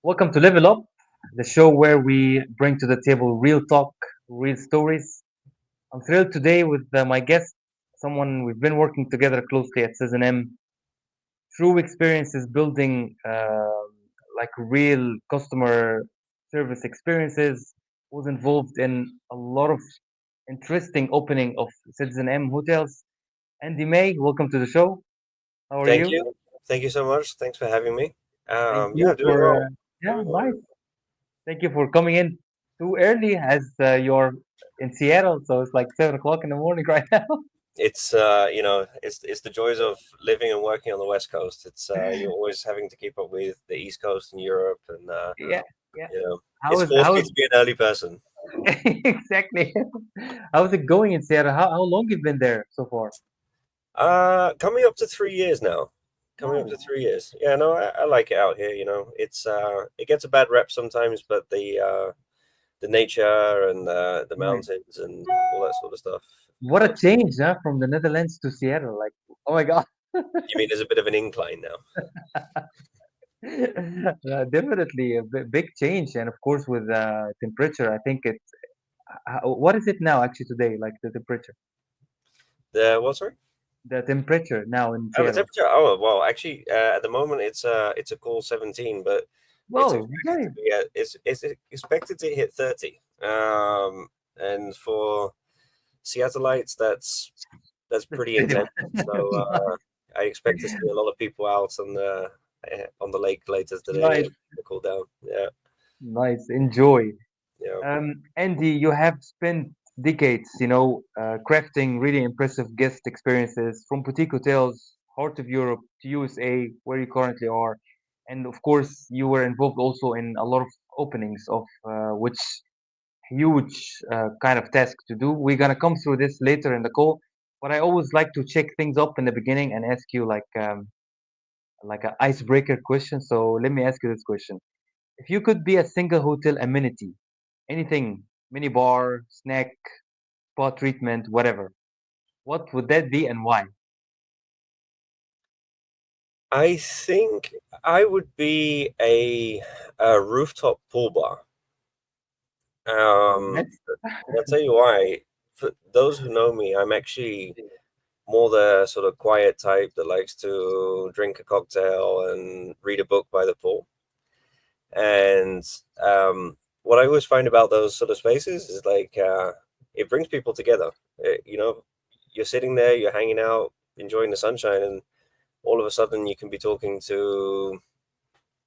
Welcome to Level Up, the show where we bring to the table real talk, real stories. I'm thrilled today with my guest, someone we've been working together closely at citizenM. True experiences building like real customer service experiences. Was involved in a lot of interesting opening of citizenM hotels. Andy May, welcome to the show. How are Thank you? you. Thank you so much. Thanks for having me. Thank Yeah, you doing for well. yeah, Doing well. nice. Thank you for coming in too early as you're in Seattle, so it's like 7 o'clock in the morning right now. It's the joys of living and working on the West Coast. You're always having to keep up with the East Coast and Europe, and Yeah, yeah. it's forced How me is to be an early person. exactly? How's it going in Seattle? How long you've been there so far? Coming up to 3 years now. Coming up to Nice, 3 years. Yeah, no, I like it out here. It gets a bad rep sometimes, but the nature and the nice. mountains and all that sort of stuff. What a Loves. change, huh? From the Netherlands to Seattle. Like, oh my God. You mean there's a bit of an incline now? Definitely a big change, and of course with temperature, I think it's what is it now actually today? Like the temperature, The what? Sorry. the temperature now in Oh, the Seattle. temperature. Oh, well, actually, at the moment it's a cool 17, but it's Whoa, expected to okay. be it's expected to hit 30. And for Seattleites, that's That's pretty pretty intense. So nice. I expect to see a lot of people out on the lake later today Nice, to cool down. Yeah, nice. Enjoy. yeah. Andy, you have spent decades, crafting really impressive guest experiences from boutique hotels, heart of Europe to USA, where you currently are. And of course, you were involved also in a lot of openings of which huge kind of task to do. We're gonna come through this later in the call, but I always like to check things up in the beginning and ask you like an icebreaker question. So let me ask you this question: if you could be a single hotel amenity, anything, mini bar, snack, spa treatment, whatever, what would that be and why? I think I would be a rooftop pool bar. Um, That's I'll tell you why. For those who know me, I'm actually more the sort of quiet type that likes to drink a cocktail and read a book by the pool. And what I always find about those sort of spaces is it brings people together. You're sitting there, you're hanging out, enjoying the sunshine, and all of a sudden you can be talking to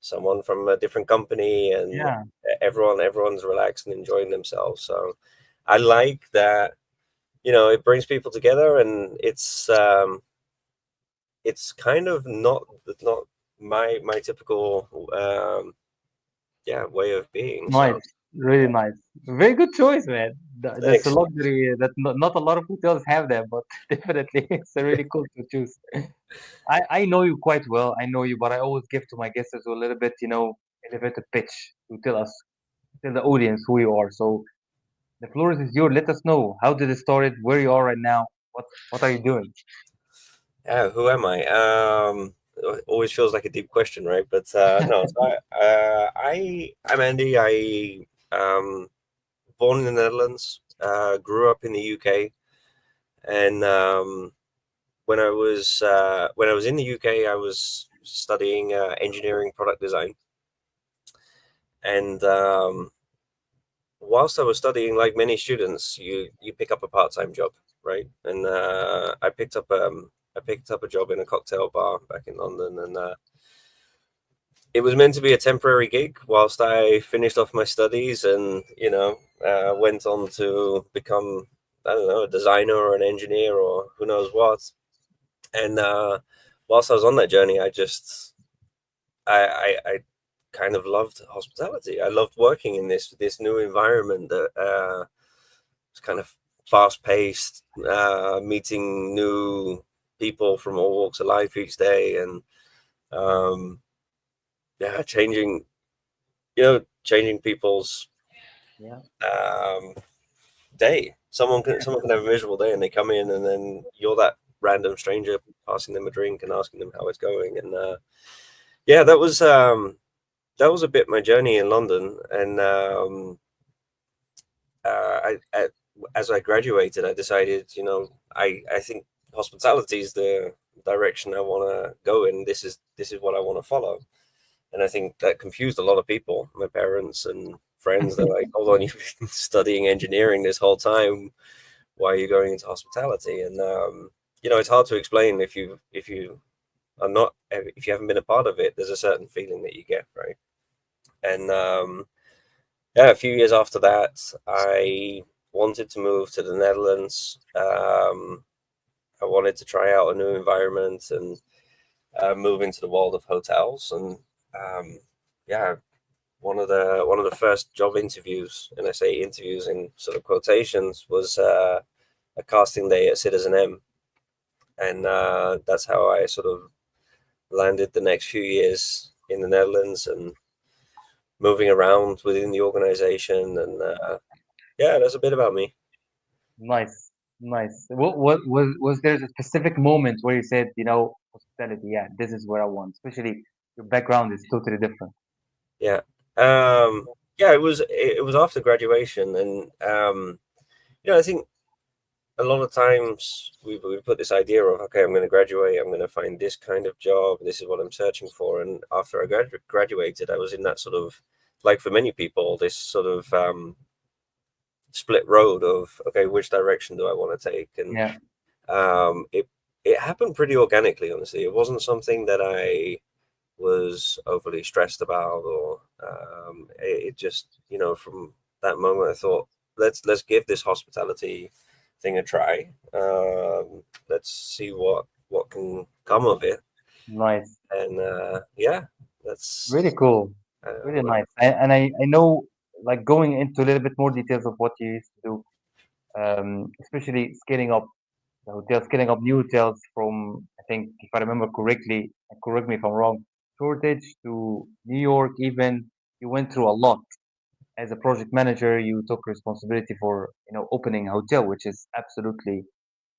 someone from a different company, and yeah, everyone's relaxed and enjoying themselves. So I like that. It brings people together, and it's kind of not my typical way of being. nice, So really nice. Very good choice, man. That's a thanks. luxury that not a lot of hotels have that, but definitely it's a really cool to choose. I know you quite well. I know you, but I always give to my guests a little bit, elevated pitch to tell the audience who you are. So the floor is yours. Let us know how did it started, where you are right now, what are you doing? Yeah, who am I? Always feels like a deep question, right? But no. I'm Andy. Born in the Netherlands, grew up in the UK, and when I was in the UK, I was studying engineering product design, and whilst I was studying, like many students, you pick up a part time job, right? And I picked up a job in a cocktail bar back in London, and it was meant to be a temporary gig whilst I finished off my studies, and went on to become, I don't know, a designer or an engineer or who knows what. And whilst I was on that journey, I kind of loved hospitality. I loved working in this new environment that was kind of fast paced, meeting new people from all walks of life each day, and um, yeah, changing people's Yeah, um, day. Someone can have a miserable day, and they come in, and then you're that random stranger passing them a drink and asking them how it's going. And yeah, that was. that was a bit my journey in London, and as I graduated, I decided, I think hospitality is the direction I want to go in. This is what I want to follow, and I think that confused a lot of people. My parents and friends, they're like, "Hold on, you've been studying engineering this whole time. Why are you going into hospitality?" And it's hard to explain if you are not if you haven't been a part of it. There's a certain feeling that you get, right? And yeah, a few years after that, I wanted to move to the Netherlands. I wanted to try out a new environment and move into the world of hotels. And yeah, one of the first job interviews, and I say interviews in sort of quotations, was a casting day at citizenM, and that's how I sort of landed the next few years in the Netherlands and moving around within the organization. And yeah, that's a bit about me. Nice, nice. Was there a specific moment where you said, hospitality, yeah, this is what I want, especially your background is totally different. Yeah. Yeah, it was after graduation, and I think a lot of times we put this idea of, okay, I'm going to graduate, I'm going to find this kind of job, this is what I'm searching for. And after I graduated, I was in that sort of, like for many people, this sort of split road of, okay, which direction do I want to take? And Yeah, it happened pretty organically, honestly. It wasn't something that I was overly stressed about, or it just, from that moment I thought, let's give this hospitality thing a try. Let's see what can come of it. nice. And yeah, that's Really cool. Really what I. nice. And I know, like, going into a little bit more details of what you used to do, especially scaling up the hotels, scaling up new hotels from, I think, if I remember correctly, and correct me if I'm wrong, Shoreditch to New York, even. You went through a lot. As a project manager, you took responsibility for, opening a hotel, which is absolutely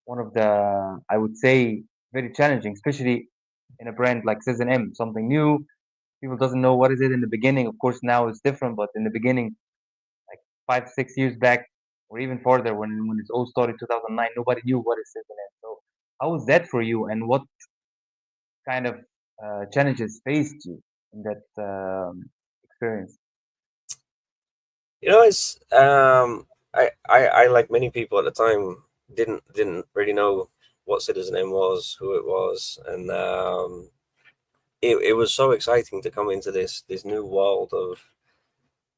one of the, I would say, very challenging, especially in a brand like citizenM, something new. People doesn't know what is it in the beginning. Of course, now it's different, but in the beginning, like 5, 6 years back, or even further, when it all started, 2009, nobody knew what is citizenM. So, how was that for you, and what kind of challenges faced you in that experience? It's I like many people at the time didn't really know what citizenM was, who it was, and it was so exciting to come into this new world of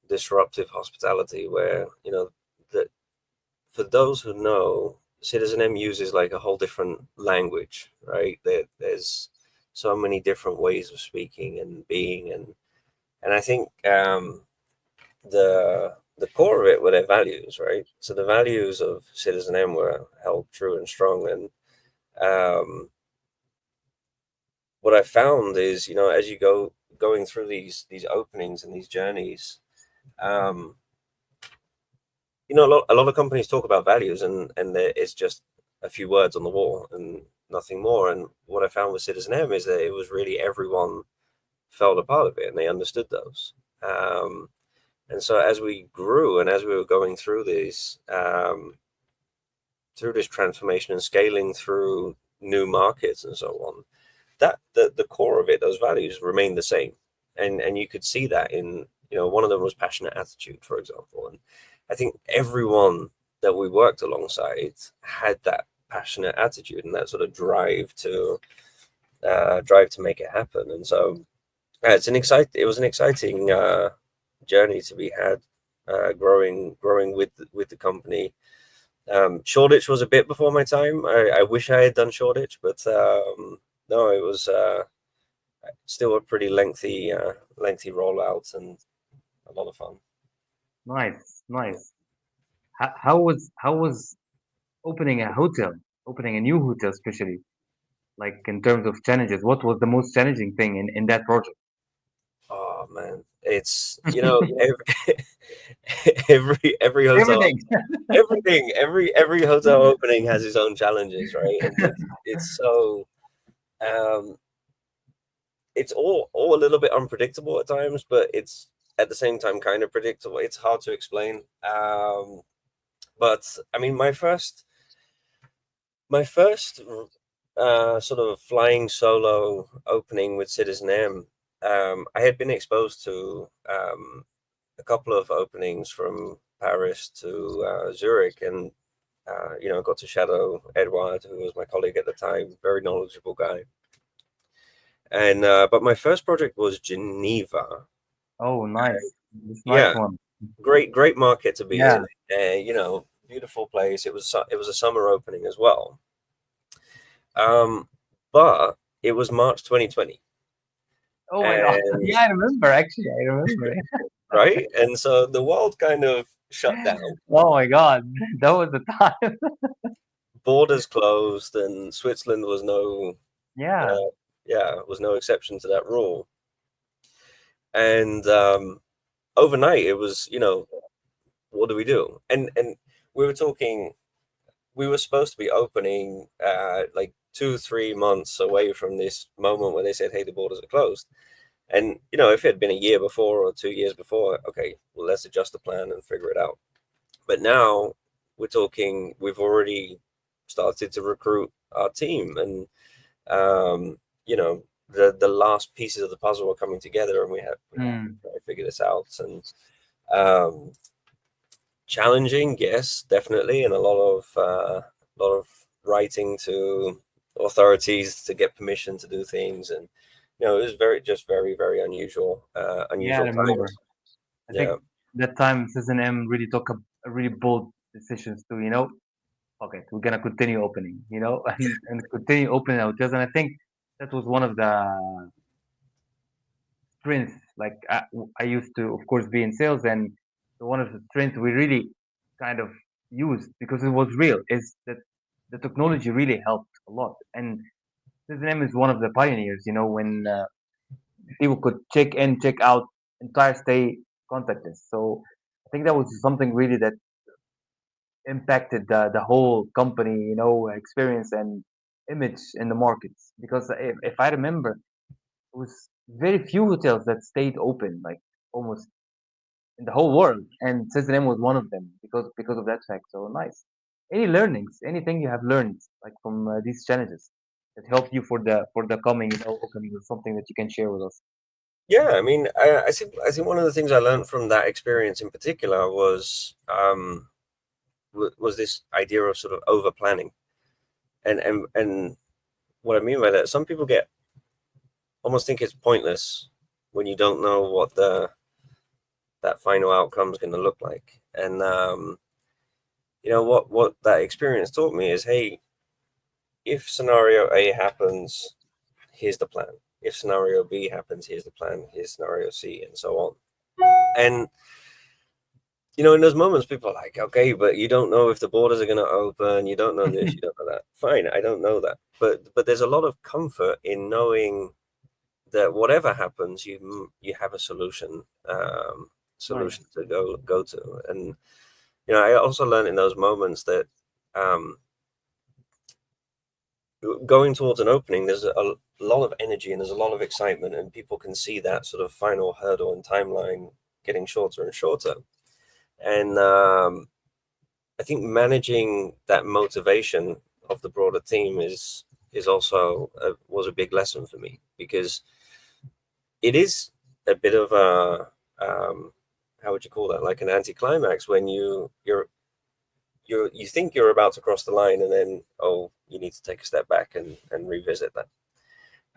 disruptive hospitality, where that for those who know, citizenM uses like a whole different language, right? There's so many different ways of speaking and being, and I think the core of it were their values, right? So the values of citizenM were held true and strong. And um, what I found is, as you going through these openings and these journeys, um, a lot of companies talk about values, and it's just a few words on the wall and nothing more. And what I found with citizenM is that it was really everyone felt a part of it, and they understood those. And so as we grew, and as we were going through this transformation and scaling through new markets and so on, that the core of it, those values remain the same. And you could see that in, one of them was passionate attitude, for example. And I think everyone that we worked alongside had that passionate attitude and that sort of drive to make it happen. And so it was an exciting journey to be had, growing with the company. Shoreditch was a bit before my time. I wish I had done Shoreditch, but no, it was still a pretty lengthy rollout and a lot of fun. Nice, nice. How was opening a hotel, opening a new hotel, especially like in terms of challenges? What was the most challenging thing in that project? Oh man, it's every hotel, Everything. every hotel opening has its own challenges, right? And it's so um, it's all a little bit unpredictable at times, but it's at the same time kind of predictable. It's hard to explain. But I mean, my first sort of flying solo opening with citizenM, I had been exposed to a couple of openings from Paris to Zurich, and got to shadow Edward, who was my colleague at the time, very knowledgeable guy. And but my first project was Geneva. Oh, nice. It's a nice Yeah, one. great market to be Yeah. in. Beautiful place. It was a summer opening as well. Um, but it was March 2020, Oh my God. and Yeah, I remember. Actually, I remember. right, and so the world kind of shut down. Oh my God. That was the time. Borders closed, and Switzerland was Yeah. was no exception to that rule. And overnight, it was, what do we do? And we were talking. We were supposed to be opening like 2 3 months away from this moment where they said, "Hey, the borders are closed." And if it had been a year before or 2 years before, okay, well, let's adjust the plan and figure it out. But now we're talking. We've already started to recruit our team, and the last pieces of the puzzle are coming together, and we have to Mm. try to figure this out. And um, challenging, yes, definitely, and a lot of writing to authorities to get permission to do things, and it was very very unusual, Yeah, I unusual remember. times. I Yeah, think that time citizenM really took a really bold decisions to, okay, we're gonna continue opening, and continue opening hotels. And I think that was one of the strengths. Like I used to, of course, be in sales, and one of the strengths we really kind of used because it was real is that the technology really helped a lot. And citizenM is one of the pioneers. When people could check in, check out, entire stay contactless. So I think that was something really that impacted the whole company, experience and image in the markets. Because if I remember, it was very few hotels that stayed open, like almost in the whole world, and citizenM was one of them because of that fact. So nice. Any learnings, anything you have learned like from these challenges that helped you for the coming, opening, or something that you can share with us? yeah. I mean, I think one of the things I learned from that experience in particular was this idea of sort of over planning, and what I mean by that, some people get almost think it's pointless when you don't know what the that final outcome is going to look like. And what that experience taught me is, hey, if scenario A happens, here's the plan. If scenario B happens, here's the plan. Here's scenario C, and so on. And in those moments, people are like, okay, but you don't know if the borders are going to open. You don't know this. You don't know that. Fine, I don't know that. But there's a lot of comfort in knowing that whatever happens, you have a solution Nice. to go to. And I also learned in those moments that um, going towards an opening, there's a lot of energy and there's a lot of excitement, and people can see that sort of final hurdle and timeline getting shorter and shorter. And I think managing that motivation of the broader team is also was a big lesson for me, because it is a bit of a how would you call that, like an anticlimax when you think you're about to cross the line, and then, oh, you need to take a step back and revisit that.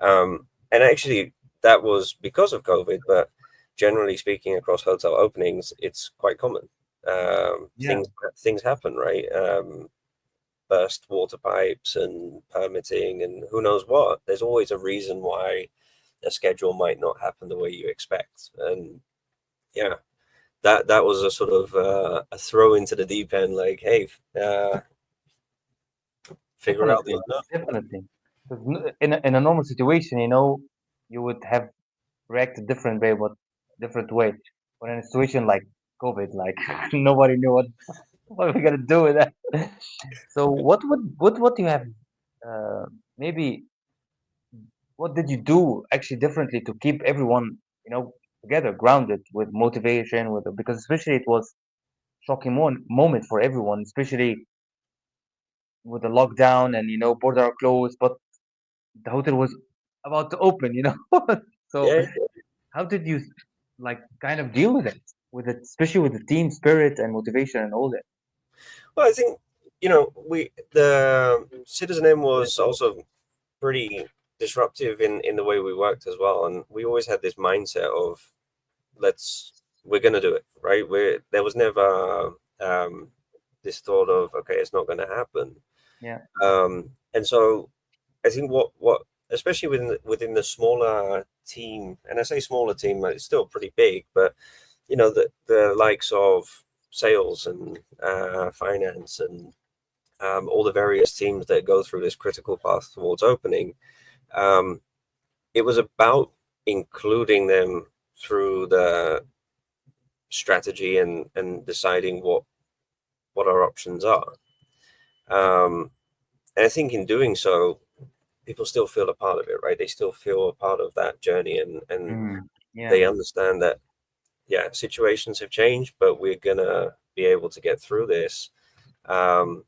And actually, that was because of COVID, but generally speaking, across hotel openings, it's quite common. Yeah, Things happen, right? Burst water pipes and permitting and who knows what. There's always a reason why a schedule might not happen the way you expect. And yeah, that was a sort of a throw into the deep end, like, hey, figure out the definitely, unknown. definitely. 'Cause in a normal situation, you would have reacted different way, but different way. But in a situation like COVID, like nobody knew what are we gonna do with that. So what you have maybe what did you do actually differently to keep everyone, together, grounded with motivation, because especially it was shocking moment for everyone, especially with the lockdown and border are closed, but the hotel was about to open. So Yeah. how did you like kind of deal with it, especially with the team spirit and motivation and all that? Well, I think we the citizenM was also pretty disruptive in the way we worked as well, and we always had this mindset of let's we're gonna do it, right? There was never this thought of okay, it's not going to happen. Yeah. And so I think what especially within the smaller team, and I say smaller team, like it's still pretty big, but the likes of sales and finance and all the various teams that go through this critical path towards opening, um, it was about including them through the strategy and deciding what our options are. Um, and I think in doing so, people still feel a part of it, right? They still feel a part of that journey, and Mm, they yeah. understand that yeah, situations have changed, but we're gonna be able to get through this. Um,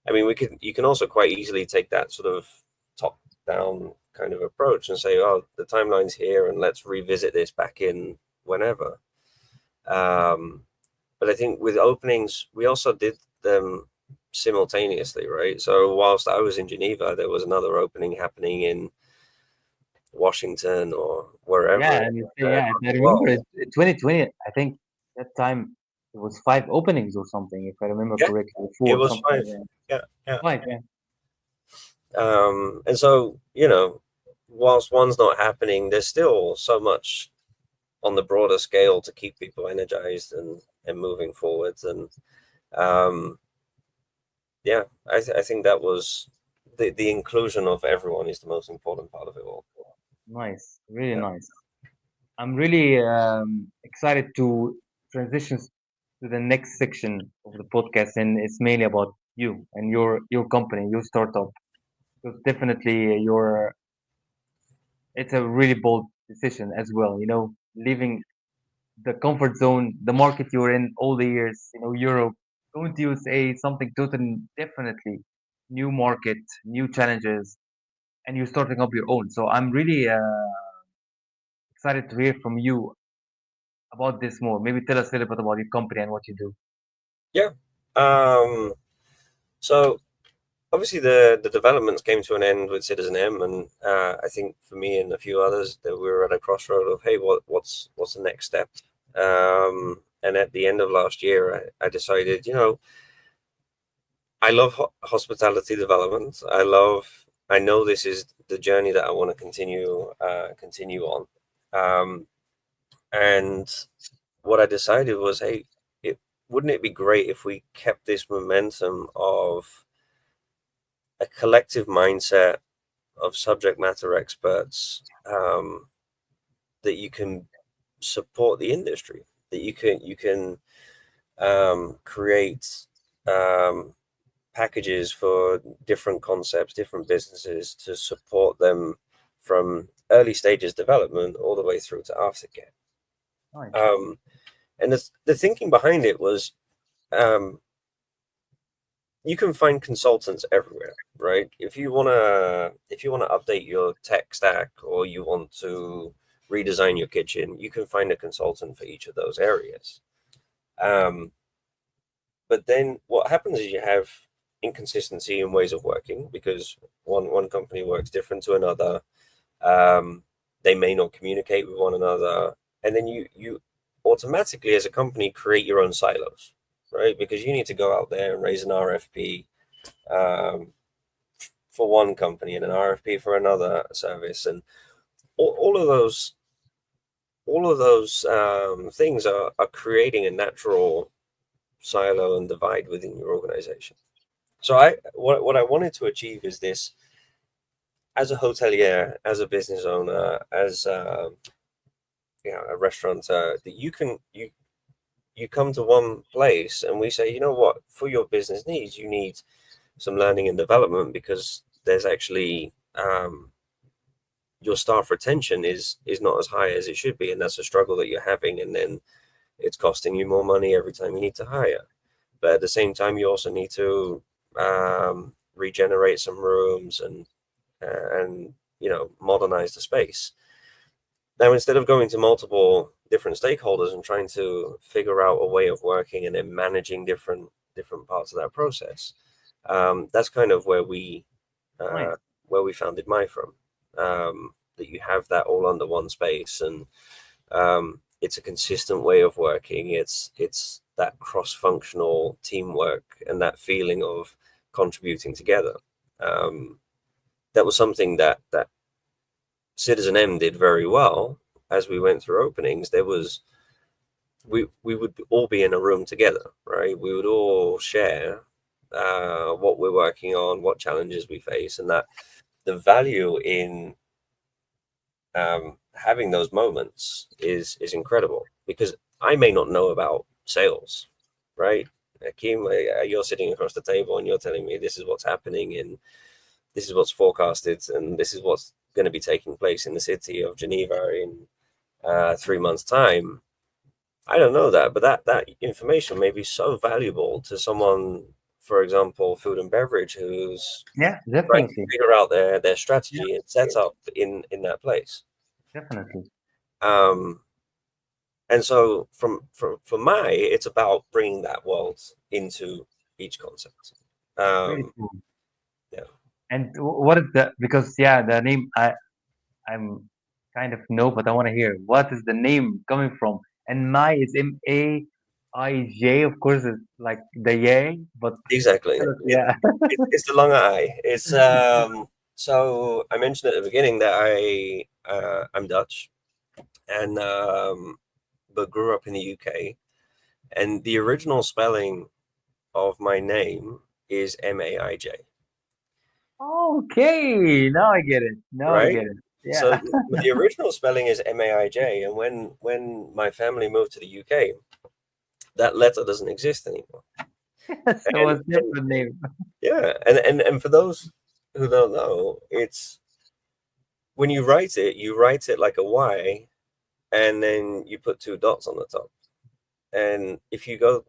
I mean, you can also quite easily take that sort of top down kind of approach and say, oh, the timeline's here, and let's revisit this back in whenever. Um, but I think with openings, we also did them simultaneously, right? So whilst I was in Geneva, there was another opening happening in Washington or wherever Yeah, in and yeah, and I the remember world. it, 2020. I think that time it was 5 openings or something, if I remember Yeah, correctly, or it four, was something five. like that. Yeah, yeah. Five, yeah. And so, whilst one's not happening, there's still so much on the broader scale to keep people energized and moving forwards. And um, yeah, I think that was the inclusion of everyone is the most important part of it all. Nice, really Yeah. nice. I'm really excited to transition to the next section of the podcast, and it's mainly about you and your company, your startup. Because definitely, it's a really bold decision as well. Leaving the comfort zone, the market you were in all the years, Europe, going to USA, something totally definitely new market, new challenges, and you're starting up your own. So I'm really excited to hear from you about this more. Maybe tell us a little bit about your company and what you do. Yeah. Um, so obviously the developments came to an end with citizenM, and I think for me and a few others that we were at a crossroad of hey, what's the next step? And at the end of last year, I decided, I love hospitality development. I know this is the journey that I want to continue on. Um, and what I decided was, hey, wouldn't it be great if we kept this momentum of a collective mindset of subject matter experts, that you can support the industry, that you can create um, packages for different concepts, different businesses to support them from early stages development all the way through to aftercare. Nice. Um, and the thinking behind it was, um, you can find consultants everywhere, right? If you wanna update your tech stack or you want to redesign your kitchen, you can find a consultant for each of those areas. Um, but then what happens is you have inconsistency in ways of working because one company works different to another. Um, they may not communicate with one another, and then you automatically as a company create your own silos, right? Because you need to go out there and raise an RFP, um, for one company and an RFP for another service, and all of those things are creating a natural silo and divide within your organization. So what I wanted to achieve is this: as a hotelier, as a business owner, as a restaurateur, that you come to one place and we say, you know what, for your business needs, you need some learning and development because there's actually your staff retention is not as high as it should be, and that's a struggle that you're having, and then it's costing you more money every time you need to hire. But at the same time, you also need to regenerate some rooms and modernize the space. Now, instead of going to multiple different stakeholders and trying to figure out a way of working and then managing different parts of that process, that's kind of uh, Nice. where we founded MyFrom. That you have that all under one space, and it's a consistent way of working. It's that cross-functional teamwork and that feeling of contributing together. Um, that was something that citizenM did very well as we went through openings. We would all be in a room together, right? We would all share what we're working on, what challenges we face, and that the value in having those moments is incredible, because I may not know about sales, right? Hakim, you're sitting across the table and you're telling me this is what's happening, and this is what's forecasted, and this is what's going to be taking place in the city of Geneva in 3 months' time. I don't know that, but that information may be so valuable to someone, for example, food and beverage, who's Yeah, trying to definitely. figure out their Yeah, strategy and setup in that place. definitely. Um, and so for my, it's about bringing that world into each concept. Really Um, cool. yeah, And what is the, because yeah, the name I'm kind of know, but I want to hear what is the name coming from. And my is Maij, of course, it's like the yay, but exactly. yeah. It's the long I. It's so I mentioned at the beginning that I'm Dutch, and but grew up in the UK, and the original spelling of my name is Maij, Okay, now I get it. Now I right? get it. So Yeah. the original spelling is Maij, and when my family moved to the UK, that letter doesn't exist anymore. So And it's different name. yeah, and for those who don't know, it's when you write it like a Y, and then you put two dots on the top. And if you go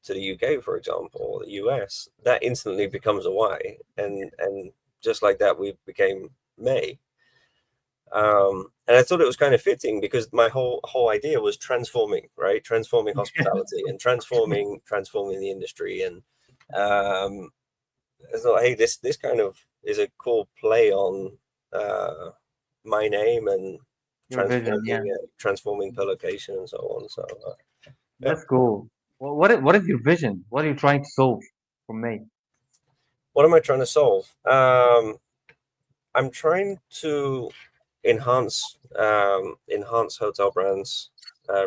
to the UK, for example, or the US, that instantly becomes a Y, and just like that, we became May. And I thought it was kind of fitting, because my whole idea was transforming, right? Transforming hospitality and transforming the industry. And I thought, hey, this kind of is a cool play on uh, my name and Your vision, yeah. transforming per location and so on. So yeah, That's cool. Well, what is your vision? What are you trying to solve for me? what am I trying to solve? I'm trying to enhance hotel brands,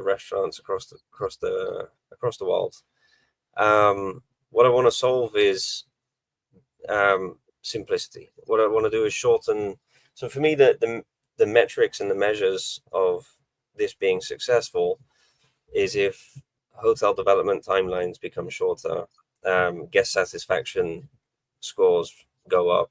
restaurants across the world. What I want to solve is simplicity. What I want to do is shorten. So for me, the metrics and the measures of this being successful is if hotel development timelines become shorter, guest satisfaction scores go up,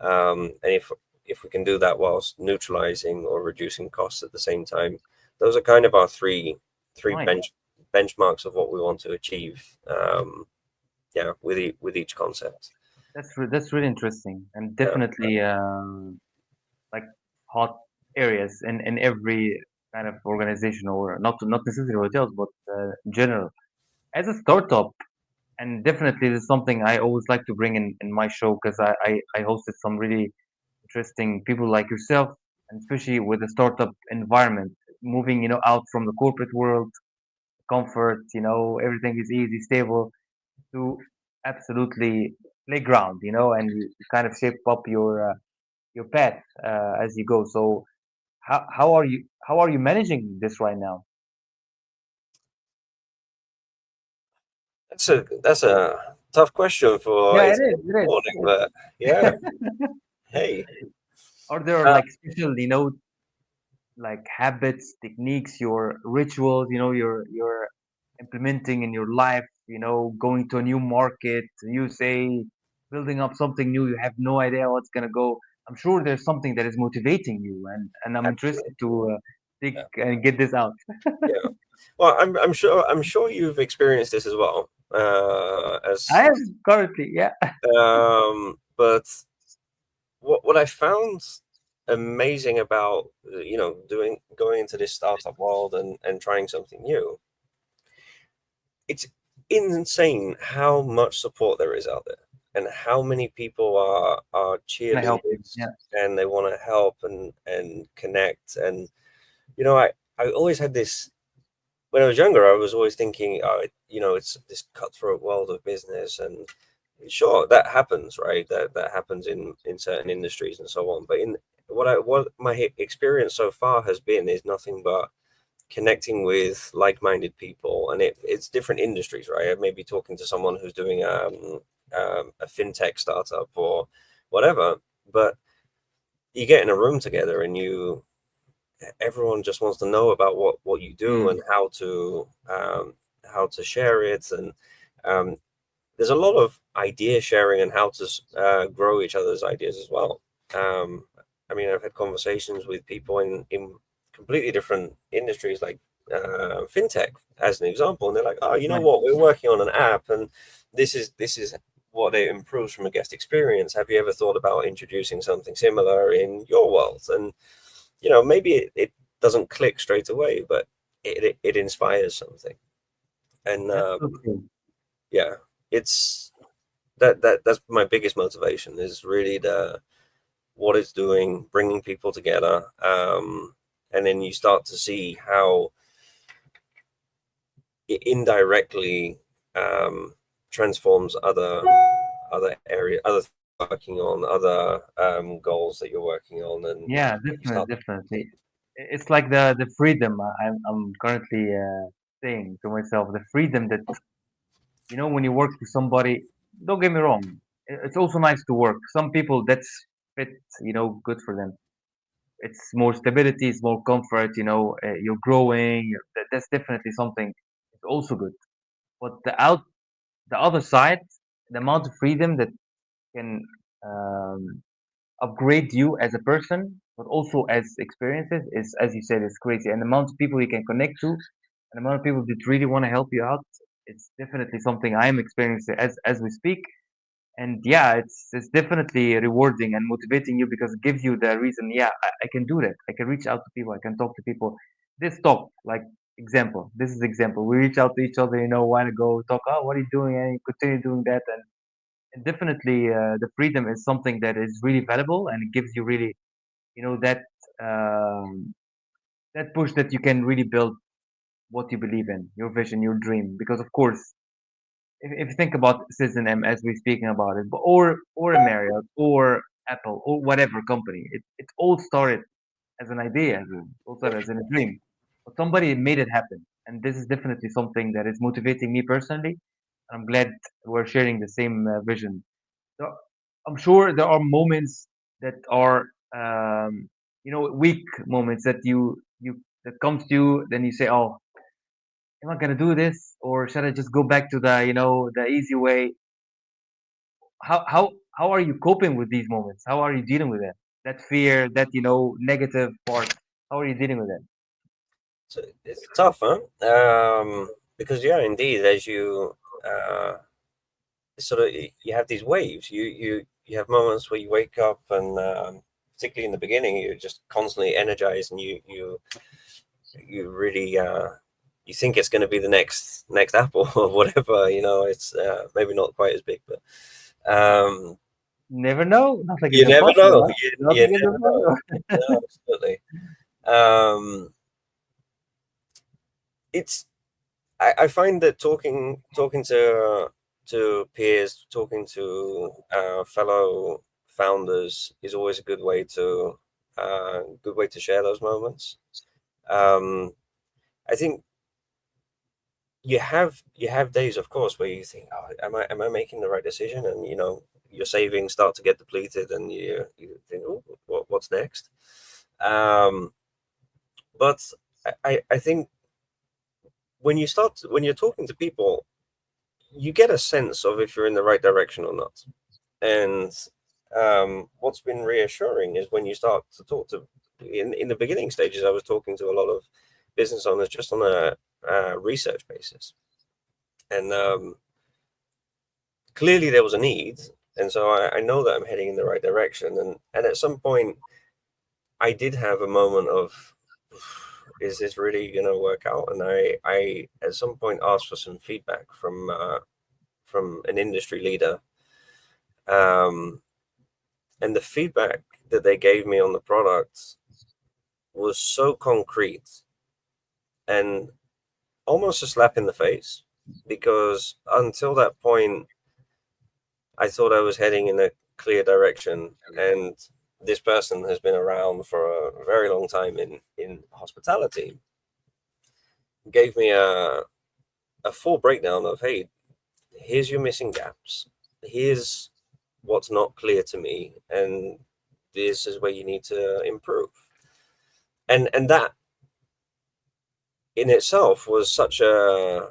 and if we can do that whilst neutralizing or reducing costs at the same time. Those are kind of our three Nice. benchmarks of what we want to achieve. Yeah, with each concept. That's really interesting and Yeah, definitely like hot areas in every kind of organization, or not necessarily hotels, but in general. As a startup, and definitely this is something I always like to bring in my show, because I hosted some really interesting people like yourself, and especially with the startup environment, moving out from the corporate world, comfort, everything is easy, stable, to absolutely playground, and you kind of shape up your path as you go. So how are you managing this right now? that's a tough question for Yeah, it 8 is. in the It morning, is. but yeah. Hey, Are there uh, like special, like habits, techniques, your rituals, you're implementing in your life, going to a new market, you say building up something new, you have no idea what's gonna go. I'm sure there's something that is motivating you, and I'm interested Absolutely. to take Yeah. and get this out. Yeah. Well, I'm sure you've experienced this as well. I As am currently, yeah. but what I found amazing about doing going into this startup world and trying something new, it's insane how much support there is out there and how many people are Can I help you? cheerleaders Yeah, and they want to help and connect. And I always had this. When I was younger, I was always thinking, oh, it's this cutthroat world of business, and sure, that happens, right? That happens in certain industries and so on. But in what my experience so far has been is nothing but connecting with like-minded people, and it's different industries, right? I may be talking to someone who's doing a fintech startup or whatever, but you get in a room together and everyone just wants to know about what you do mm, and how to share it. And um, there's a lot of idea sharing and how to grow each other's ideas as well. um, I mean, I've had conversations with people in completely different industries, like fintech as an example, and they're like, oh, you know right. what, we're working on an app, and this is what it improves from a guest experience. Have you ever thought about introducing something similar in your world? And maybe it doesn't click straight away, but it inspires something. And That's so true. yeah, it's that's my biggest motivation, is really the what it's doing, bringing people together. And then you start to see how it indirectly transforms other area, other things you're working on, other goals that you're working on, and Yeah, you start. definitely. It's like the freedom I'm currently saying to myself, the freedom that when you work for somebody. Don't get me wrong, it's also nice to work. Some people that's fit, good for them. It's more stability, it's more comfort. You're growing. That's definitely something. It's also good. But the other side, the amount of freedom that can um, upgrade you as a person, but also as experiences, is, as you said, is crazy. And the amount of people you can connect to, and the amount of people that really want to help you out, it's definitely something I am experiencing as we speak. And yeah, it's definitely rewarding and motivating you, because it gives you the reason. Yeah, I can do that. I can reach out to people. I can talk to people. This talk, like example. This is example. We reach out to each other. Want to go talk. Oh, what are you doing? And you continue doing that. And definitely, the freedom is something that is really valuable, and it gives you really, that um, that push that you can really build what you believe in, your vision, your dream. Because of course, if you think about citizenM as we're speaking about it, or a Marriott or Apple or whatever company, it all started as an idea, all started as a dream, but somebody made it happen, and this is definitely something that is motivating me personally. I'm glad we're sharing the same vision. So I'm sure there are moments that are, weak moments that you that comes to you. Then you say, "Oh, am I gonna do this, or should I just go back to the easy way?" How are you coping with these moments? How are you dealing with it? That fear, that negative part. How are you dealing with it? So it's tough, huh? Because yeah, indeed, as you sort of you have these waves. You have moments where you wake up and particularly in the beginning, you're just constantly energized, and you really you think it's going to be the next Apple or whatever. It's maybe not quite as big, but Never know. Nothing is you never impossible, know. huh? You Nothing is never know. impossible. No, absolutely. Um, it's I find that talking to peers, talking to fellow founders is always a good way to share those moments. Um, I think you have days, of course, where you think, oh, am I making the right decision? And your savings start to get depleted, and you think, oh, what's next? Um, but I think when you're talking to people, you get a sense of if you're in the right direction or not. And What's been reassuring is when you start to talk to, in the beginning stages, I was talking to a lot of business owners just on a research basis, and clearly there was a need, and so I know that I'm heading in the right direction, and at some point I did have a moment of, is this really going to work out? And I at some point asked for some feedback from an industry leader, um, and the feedback that they gave me on the product was so concrete and almost a slap in the face, because until that point I thought I was heading in a clear direction, and this person has been around for a very long time in hospitality, gave me a full breakdown of, hey, here's your missing gaps, here's what's not clear to me, and this is where you need to improve. And that in itself was such a,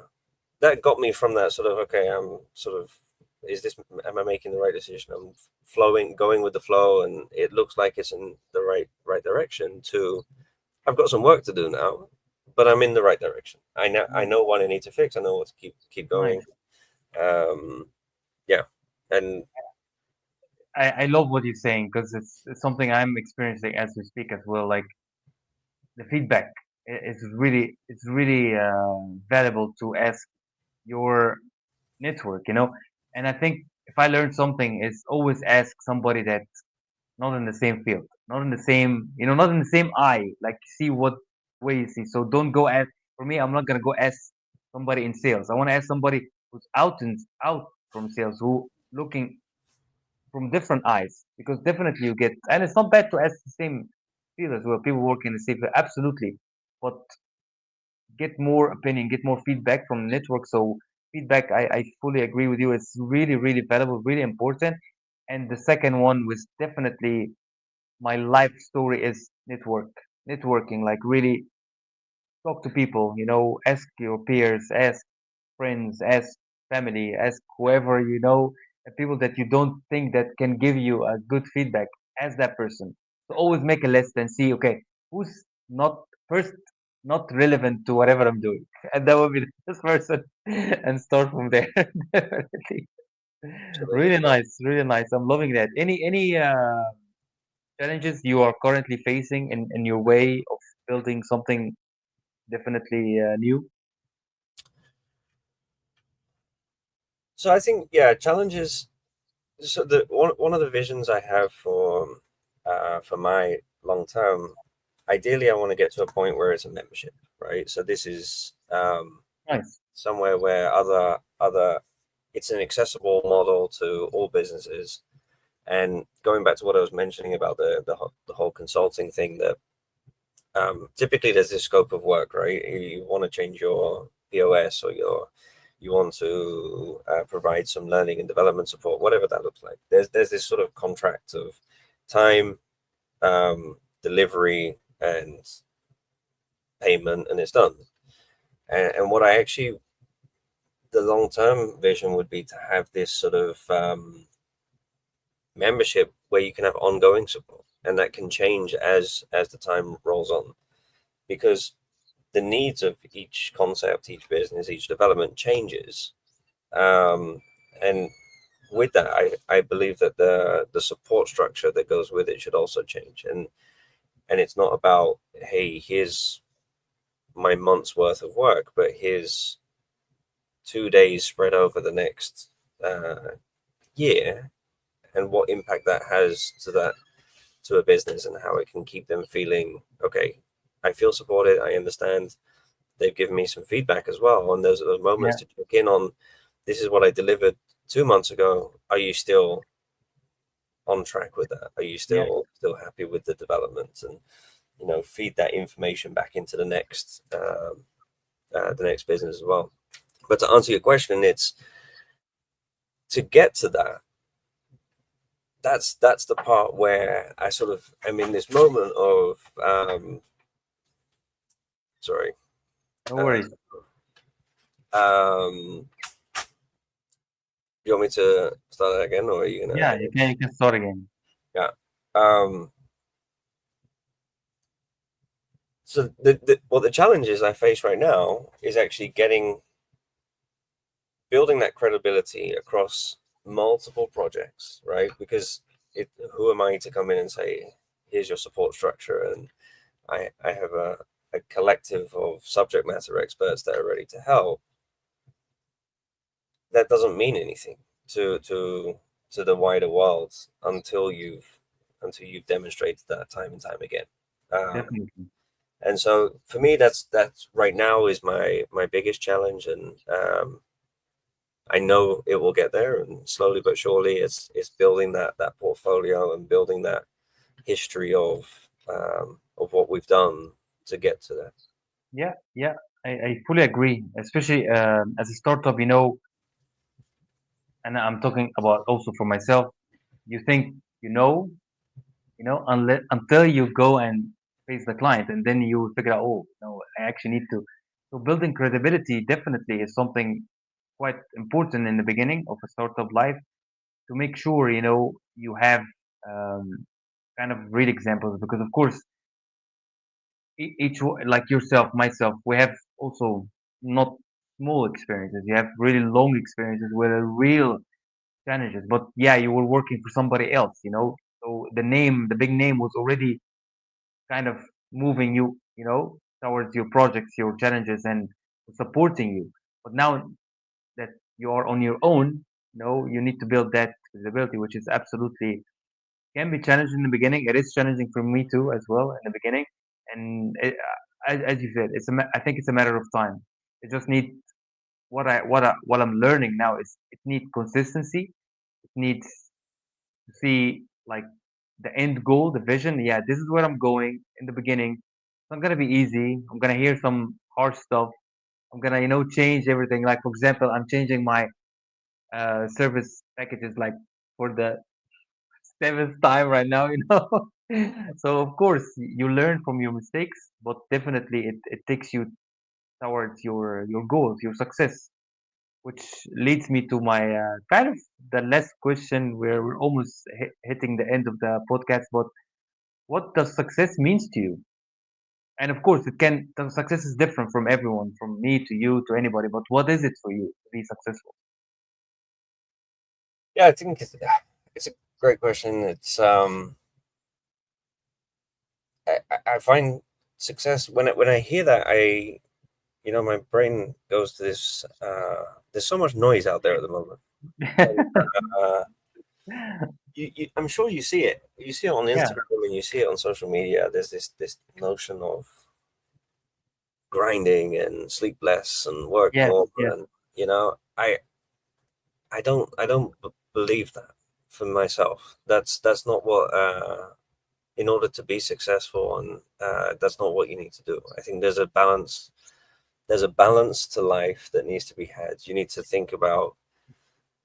that got me from that sort of, okay, I'm sort of, is this, am I making the right decision? I'm flowing, going with the flow, and it looks like it's in the right direction, to I've got some work to do now, but I'm in the right direction. I know what I need to fix. I know what to keep going. Nice. Um, yeah, and I love what you're saying because it's something I'm experiencing as we speak as well. Like the feedback is really valuable to ask your network, you know. And I think if I learn something, is always ask somebody that's not in the same field, not in the same, you know, not in the same eye. Like see what way you see. So don't go ask. For me, I'm not gonna go ask somebody in sales. I want to ask somebody who's out from sales, who looking from different eyes, because definitely you get, and it's not bad to ask the same field as well. People work in the same field, absolutely, but get more opinion, get more feedback from network. So feedback, I fully agree with you. It's really, really valuable, really important. And the second one was definitely my life story is networking, like really talk to people, you know, ask your peers, ask friends, ask family, ask whoever you know, the people that you don't think that can give you a good feedback, ask that person. So always make a list and see, okay, who's not first, not relevant to whatever I'm doing, and that will be this person, and start from there. Definitely. absolutely. Really nice, really nice. I'm loving that. Any challenges you are currently facing in your way of building something definitely new? So I think, yeah, challenges. So the one of the visions I have for my long term, ideally, I want to get to a point where it's a membership, right? So this is Nice. somewhere where other it's an accessible model to all businesses. And going back to what I was mentioning about the whole consulting thing, that typically there's this scope of work, right? You want to change your POS, or you want to provide some learning and development support, whatever that looks like. There's this sort of contract of time, delivery, and payment, and it's done. And what I actually, the long term vision would be to have this sort of membership where you can have ongoing support, and that can change as the time rolls on, because the needs of each concept, each business, each development changes. um, and with that, I believe that the support structure that goes with it should also change, and it's not about, hey, here's my month's worth of work, but here's 2 days spread over the next year, and what impact that has to a business, and how it can keep them feeling, okay, I feel supported, I understand, they've given me some feedback as well, and those are those moments Yeah, to check in on, this is what I delivered 2 months ago, are you still on track with that, are you yeah, still happy with the development, and feed that information back into the next business as well. But to answer your question, it's to get to that, that's the part where I sort of am in this moment of sorry. no Uh, worries. you want me to start that again, or are you gonna? Yeah, you can start again. Yeah. Um, so the challenges I face right now is actually building that credibility across multiple projects, right? Because who am I to come in and say, here's your support structure, and I have a collective of subject matter experts that are ready to help. That doesn't mean anything to the wider world until you've demonstrated that time and time again. Um, Definitely. and so for me, that's right now is my biggest challenge, and I know it will get there, and slowly but surely, it's building that portfolio and building that history of what we've done to get to that. Yeah, yeah, I fully agree. Especially as a startup, and I'm talking about also for myself. You think unless until you go and face the client, and then you figure out, oh no, I actually need to. So building credibility definitely is something quite important in the beginning of a startup life to make sure you have um, kind of real examples because of course like yourself, myself, we have also not small experiences. You have really long experiences with a real challenges. But yeah, you were working for somebody else. So the big name was already kind of moving you towards your projects, your challenges, and supporting you. But now that you are on your own, you need to build that visibility, which is absolutely can be challenging in the beginning. It is challenging for me too, as well, in the beginning. And as you said, I think it's a matter of time. It just need what I'm learning now is it needs consistency. It needs to see like the end goal, the vision. Yeah, this is where I'm going in the beginning. It's not gonna be easy. I'm gonna hear some hard stuff. I'm gonna change everything. Like for example, I'm changing my service packages like for the seventh time right now. So of course you learn from your mistakes, but definitely it takes you towards your goals, your success, which leads me to my kind of the last question where we're almost hitting the end of the podcast. But what does success means to you? And of course, the success is different from everyone, from me to you to anybody. But what is it for you to be successful? Yeah, I think it's a great question. I find success when I hear that my brain goes to this. There's so much noise out there at the moment. And, uh, I'm sure you see it. You see it on Yeah. Instagram and you see it on social media. There's this notion of grinding and sleep less and work Yes. more, Yes. and you know, I don't believe that for myself. That's not what. In order to be successful, and that's not what you need to do. I think there's a balance. There's a balance to life that needs to be had. You need to think about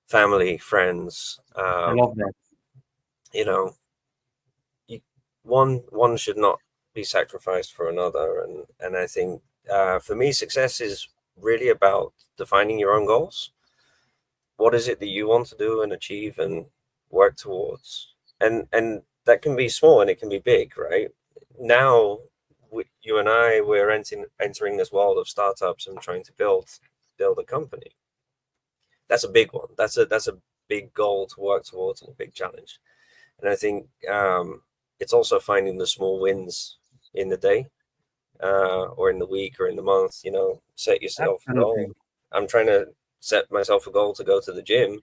family, friends. I love that. You know, you, one should not be sacrificed for another, and I think for me, success is really about defining your own goals. What is it that you want to do and achieve and work towards? And that can be small and it can be big, right? Now, you and I, we're entering this world of startups and trying to build a company. That's a big one. That's a big goal to work towards and a big challenge. And I think it's also finding the small wins in the day, or in the week or in the month. Set yourself a goal. Absolutely. I'm trying to set myself a goal to go to the gym. It's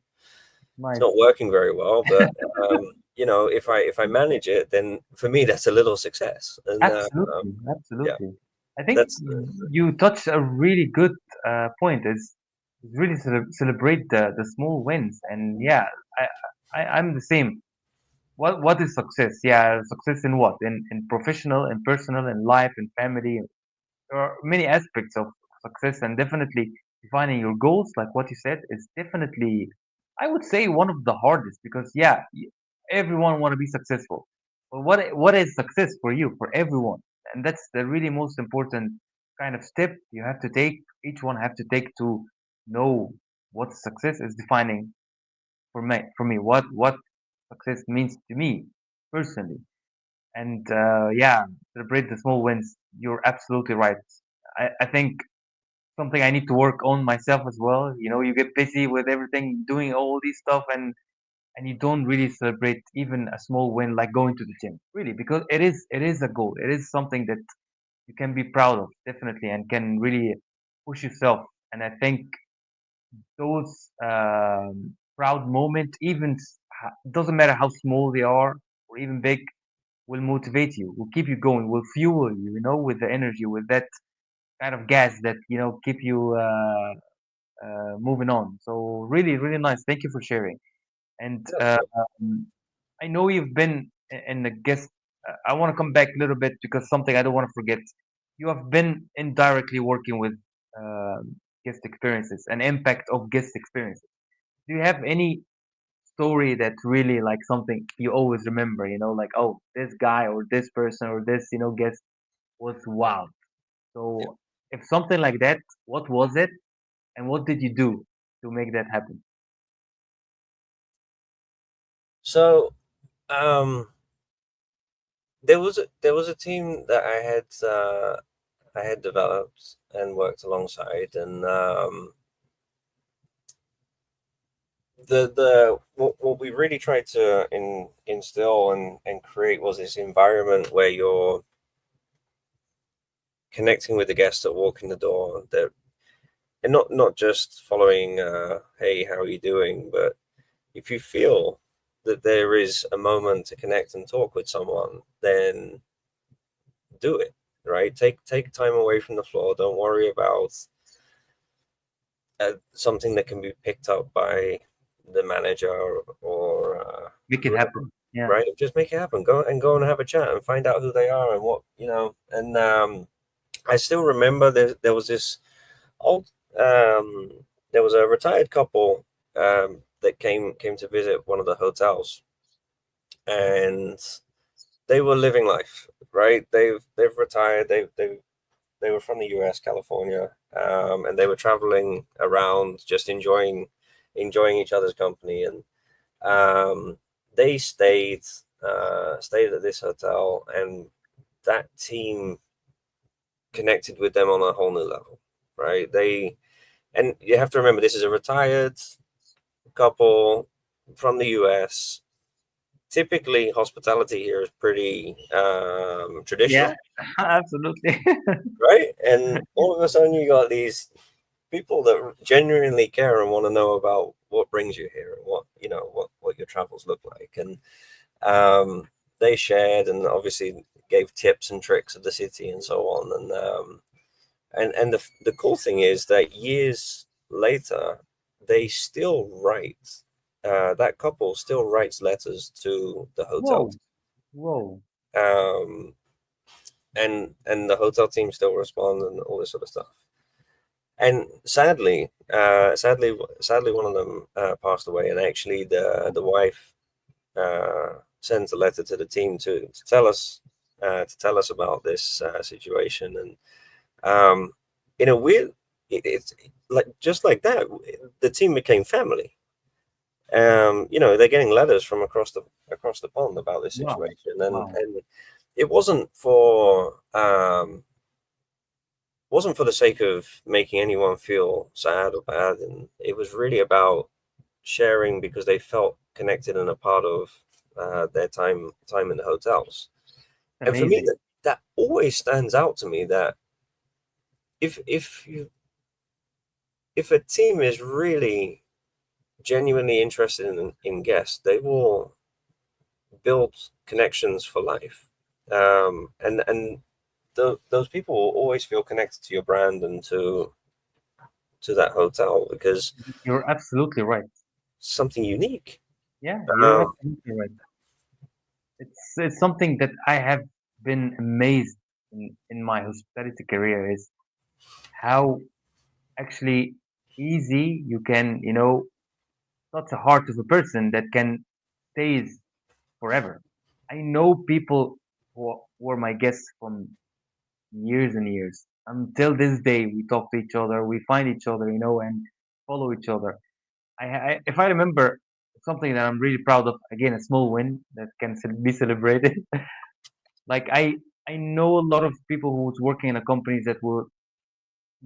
Nice. not working very well, but if I manage it, then for me that's a little success. And Absolutely. yeah, Absolutely. I think that's you touched a really good point. Is really celebrate the small wins. And yeah, I'm the same. What is success? Yeah, success in what? In professional, in personal, in life, in family. There are many aspects of success, and definitely defining your goals, like what you said, is definitely, I would say, one of the hardest because yeah, everyone want to be successful. But what is success for you, for everyone? And that's the really most important kind of step you have to take. Each one have to take to know what success is defining for me. For me, what success means to me. personally. And yeah, celebrate the small wins. You're absolutely right. I think something I need to work on myself as well. You know, you get busy with everything, doing all these stuff, and you don't really celebrate even a small win like going to the gym, really, because it is a goal. It is something that you can be proud of, definitely, and can really push yourself. And I think those proud moments, even doesn't matter how small they are or even big, will motivate you, will keep you going, will fuel you, you know, with the energy, with that kind of gas that, you know, keep you moving on. So really, really nice. Thank you for sharing. And um, I know you've been in the guest. I want to come back a little bit because something I don't want to forget. You have been indirectly working with guest experiences and impact of guest experiences. Do you have any story that really like something you always remember? You know, like, oh, this guy or this person or this, you know, guest was wow. Yeah. So if something like that, what was it and what did you do to make that happen? So um, there was a team that I had developed and worked alongside, and what we really tried to instill and create was this environment where you're connecting with the guests that walk in the door, that and not just following, hey, how are you doing, but if you feel that there is a moment to connect and talk with someone, then do it. Right, take time away from the floor. Don't worry about something that can be picked up by the manager or Make it whoever. happen. Yeah. Right, just make it happen. Go and have a chat and find out who they are and what you know. And I still remember there was this old um, there was a retired couple that came to visit one of the hotels, and they were living life. Right, they've retired. They were from the U.S., California, and they were traveling around, just enjoying each other's company. And they stayed at this hotel, and that team connected with them on a whole new level. Right? And you have to remember, this is a retired couple from the U.S. Typically, hospitality here is pretty Yeah, traditional, absolutely. right? And all of a sudden, you got these people that genuinely care and want to know about what brings you here and what what your travels look like. And they shared and obviously gave tips and tricks of the city and so on. And the cool thing is that years later, they still write. That couple still writes letters to the hotel, Whoa, whoa. um, and the hotel team still respond and all this sort of stuff. And sadly, one of them passed away, and actually, the wife sends a letter to the team to tell us about this situation. And in a weird, it's like just like that, the team became family. They're getting letters from across the pond about this Wow, situation, wow. and it wasn't for the sake of making anyone feel sad or bad, and it was really about sharing because they felt connected and a part of their time in the hotels. And for me, Amazing. that always stands out to me, that if a team is really genuinely interested in guests, they will build connections for life. And those people will always feel connected to your brand and to that hotel because You're absolutely right. something unique. Yeah, you're Um, absolutely right. It's something that I have been amazed in my hospitality career is how actually easy you can, you know, touch a heart of a person that can stays forever. I know people who were my guests from years and years. Until this day, we talk to each other, we find each other, you know, and follow each other. If I remember something that I'm really proud of. Again, a small win that can be celebrated. Like I know a lot of people who's working in a companies that will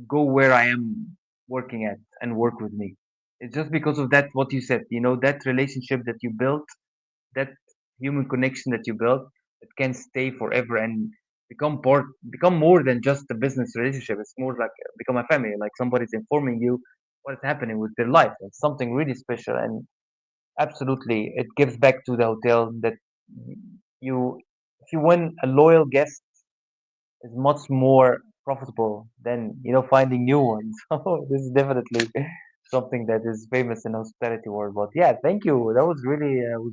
go where I am working at and work with me. It's just because of that what you said, that relationship that you built, that human connection that you built, it can stay forever and become more than just a business relationship. It's more like become a family, like somebody's informing you what is happening with their life. It's something really special, and absolutely it gives back to the hotel that you if you win a loyal guest is much more profitable than finding new ones. So this is definitely something that is famous in hospitality world. But yeah, thank you. That was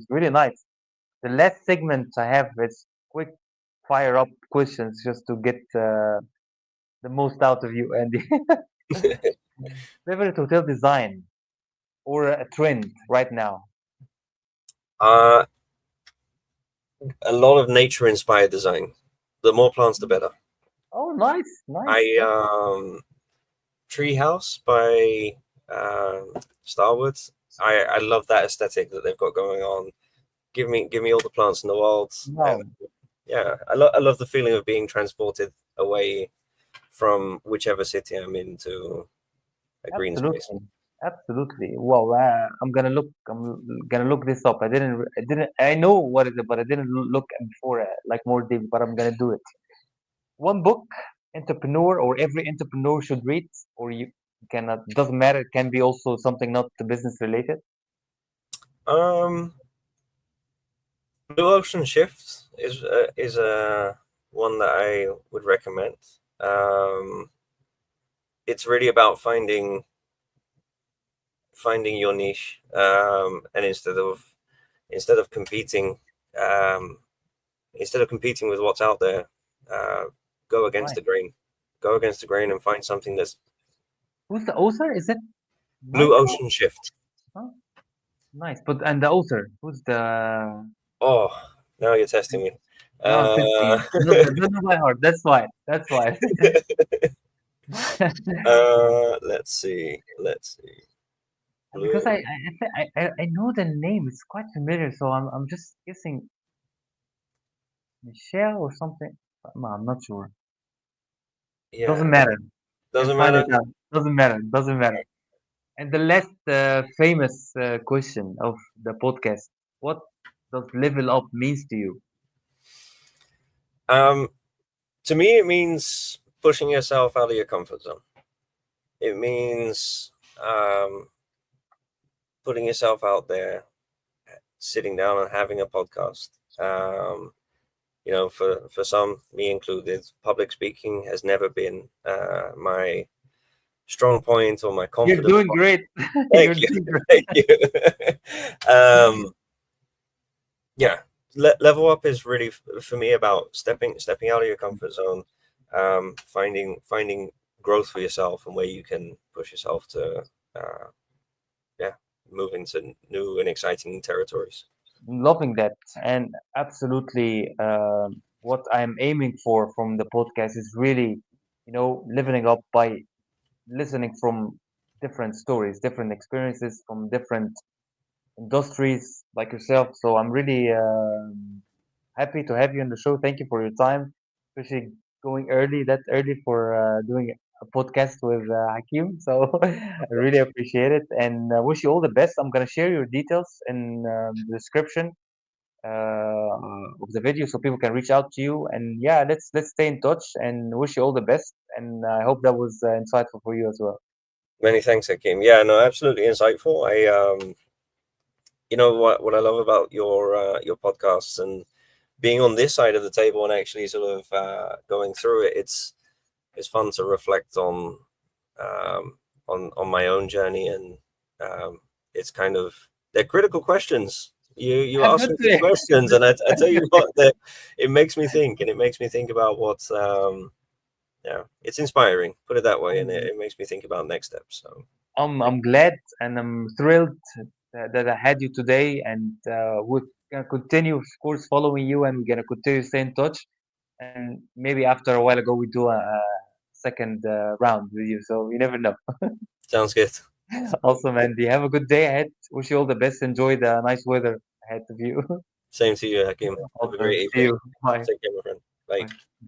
really nice. The last segment I have is quick fire up questions just to get the most out of you, Andy. Favorite hotel design or a trend right now? Uh, a lot of nature inspired design. The more plants, the better. Oh, nice, I nice. That's Treehouse by Starwood. I love that aesthetic that they've got going on. Give me all the plants in the world. And wow. yeah, I love the feeling of being transported away from whichever city I'm in to a green space. Absolutely, absolutely. Well, I'm gonna look this up. I know what is it, but I didn't look before, like more deep. But I'm gonna do it. One book, entrepreneur or every entrepreneur should read, or you cannot. Doesn't matter. It can be also something not business related. Um, Blue Ocean Shift is one that I would recommend. Um, it's really about finding your niche, and instead of competing, um, instead of competing with what's out there, uh, go against Nice. the grain. Go against the grain and find something that's Who's the author? Is it Blue Michael? Ocean Shift. Huh? Nice. But and the author? Who's the? Oh, now you're testing me. No, I'm testing Uh, you. I don't know by heart. That's why. That's why. let's see. Let's see. Because Blue. I know the name. It's quite familiar. So I'm just guessing Michelle or something. No, I'm not sure. Yeah, Doesn't matter. Can doesn't find matter. it out. Doesn't matter. Doesn't matter. And the last famous question of the podcast: what does level up means to you? Um, to me, it means pushing yourself out of your comfort zone. It means um, putting yourself out there, sitting down and having a podcast. For some, me included, public speaking has never been my strong point or my You're confident doing point. great. Thank You're you, doing thank you. um, yeah, level up is really for me about stepping out of your comfort zone, finding growth for yourself and where you can push yourself to, uh, yeah, move into new and exciting territories. Loving that, and absolutely, what I'm aiming for from the podcast is really, leveling up by listening from different stories, different experiences from different industries like yourself. So I'm really happy to have you on the show. Thank you for your time, especially going that early for doing a podcast with Hakim. So I really appreciate it and wish you all the best. I'm gonna share your details in the description of the video so people can reach out to you. And yeah, let's stay in touch and wish you all the best. And I hope that was insightful for you as well. Many thanks, Hakim. Yeah, no, absolutely insightful. What I love about your podcasts and being on this side of the table and actually sort of going through it. It's fun to reflect um, on my own journey, and it's kind of they're critical questions. You ask me these Definitely. questions, and I tell you what, it makes me think, and it makes me think about what yeah, it's inspiring. Put it that way, and I'm, it makes me think about next steps. So I'm glad and I'm thrilled that I had you today, and we're gonna continue, of course, following you, and we're gonna continue to stay in touch. And maybe after a while ago, we do a second round with you. So you never know. sounds good. Awesome, Andy. Have a good day ahead. Wish you all the best. Enjoy the nice weather ahead of you. Same to you, Hakim. Have a Awesome. great See evening. you. Bye. Take care, my friend. Bye. Bye.